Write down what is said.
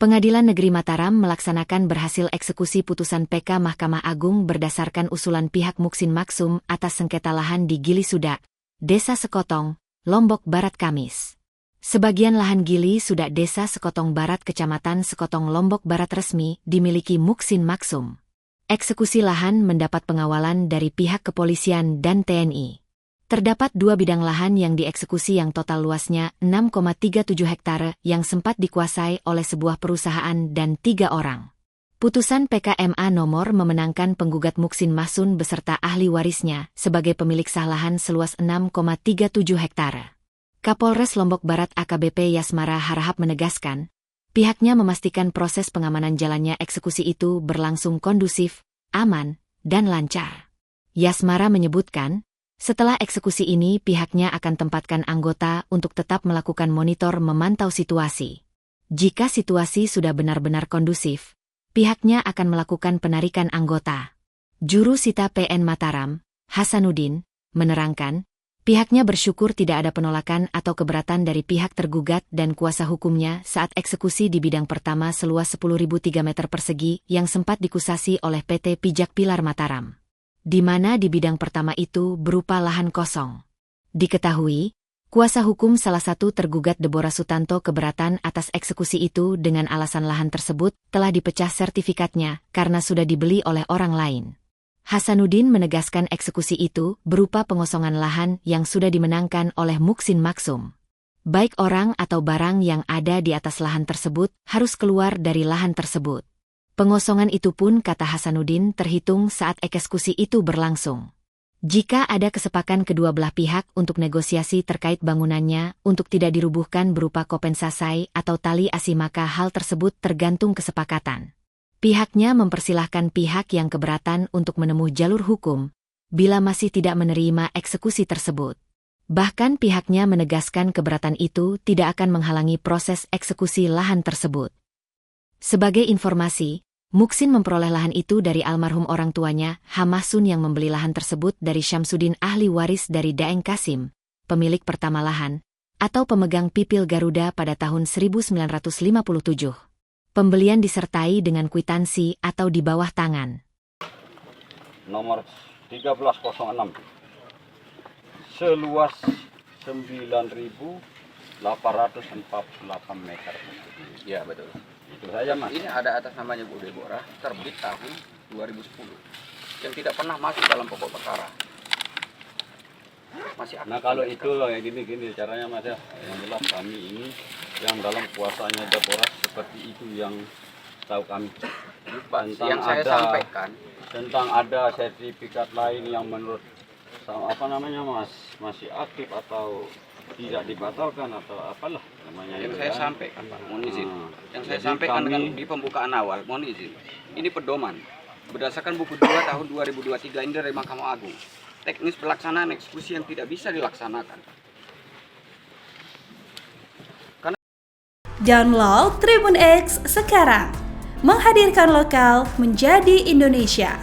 Pengadilan Negeri Mataram melaksanakan berhasil eksekusi putusan PK Mahkamah Agung berdasarkan usulan pihak Muksin Maksum atas sengketa lahan di Gili Sudak, Desa Sekotong, Lombok Barat Kamis. Sebagian lahan Gili Sudak Desa Sekotong Barat Kecamatan Sekotong Lombok Barat resmi dimiliki Muksin Maksum. Eksekusi lahan mendapat pengawalan dari pihak kepolisian dan TNI. Terdapat 2 bidang lahan yang dieksekusi yang total luasnya 6,37 hektare yang sempat dikuasai oleh sebuah perusahaan dan 3 orang. Putusan PKMA nomor memenangkan penggugat Muksin Maksum beserta ahli warisnya sebagai pemilik sah lahan seluas 6,37 hektare. Kapolres Lombok Barat AKBP Yasmara Harahap menegaskan, pihaknya memastikan proses pengamanan jalannya eksekusi itu berlangsung kondusif, aman, dan lancar. Yasmara menyebutkan, setelah eksekusi ini pihaknya akan tempatkan anggota untuk tetap melakukan monitor memantau situasi. Jika situasi sudah benar-benar kondusif, pihaknya akan melakukan penarikan anggota. Juru Sita PN Mataram, Hasanuddin, menerangkan, pihaknya bersyukur tidak ada penolakan atau keberatan dari pihak tergugat dan kuasa hukumnya saat eksekusi di bidang pertama seluas 10.003 meter persegi yang sempat dikusasi oleh PT Pijak Pilar Mataram, di mana di bidang pertama itu berupa lahan kosong. Diketahui, kuasa hukum salah satu tergugat Deborah Sutanto keberatan atas eksekusi itu dengan alasan lahan tersebut telah dipecah sertifikatnya karena sudah dibeli oleh orang lain. Hasanuddin menegaskan eksekusi itu berupa pengosongan lahan yang sudah dimenangkan oleh Muksin Maksum. Baik orang atau barang yang ada di atas lahan tersebut harus keluar dari lahan tersebut. Pengosongan itu pun, kata Hasanuddin, terhitung saat eksekusi itu berlangsung. Jika ada kesepakatan kedua belah pihak untuk negosiasi terkait bangunannya untuk tidak dirubuhkan berupa kompensasi atau tali asi, maka hal tersebut tergantung kesepakatan. Pihaknya mempersilahkan pihak yang keberatan untuk menempuh jalur hukum bila masih tidak menerima eksekusi tersebut. Bahkan pihaknya menegaskan keberatan itu tidak akan menghalangi proses eksekusi lahan tersebut. Sebagai informasi, Muksin memperoleh lahan itu dari almarhum orang tuanya, Hamasun, yang membeli lahan tersebut dari Syamsuddin, ahli waris dari Daeng Kasim, pemilik pertama lahan, atau pemegang Pipil Garuda pada tahun 1957. Pembelian disertai dengan kwitansi atau di bawah tangan. Nomor 1306, seluas 9.848 meter. Ya, betul. Itu saja, Mas. Ini ada atas namanya Bu Deborah, terbit tahun 2010, yang tidak pernah masuk dalam pokok perkara. Masih aktif. Nah, kalau itu ya gini caranya, Mas, ya. Yang jelas kami ini yang dalam kuasanya Deborah seperti itu yang tahu kami. Yang saya sampaikan tentang ada sertifikat lain yang menurut Mas masih aktif atau tidak dibatalkan atau apalah namanya. Yang saya sampaikan, Pak, mohon izin. Yang saya Jadi sampaikan dengan di pembukaan awal, mohon izin. Ini pedoman berdasarkan buku 2 tahun 2023 ini dari Mahkamah Agung. Teknis pelaksanaan eksekusi yang tidak bisa dilaksanakan. Download Tribun X sekarang, menghadirkan lokal menjadi Indonesia.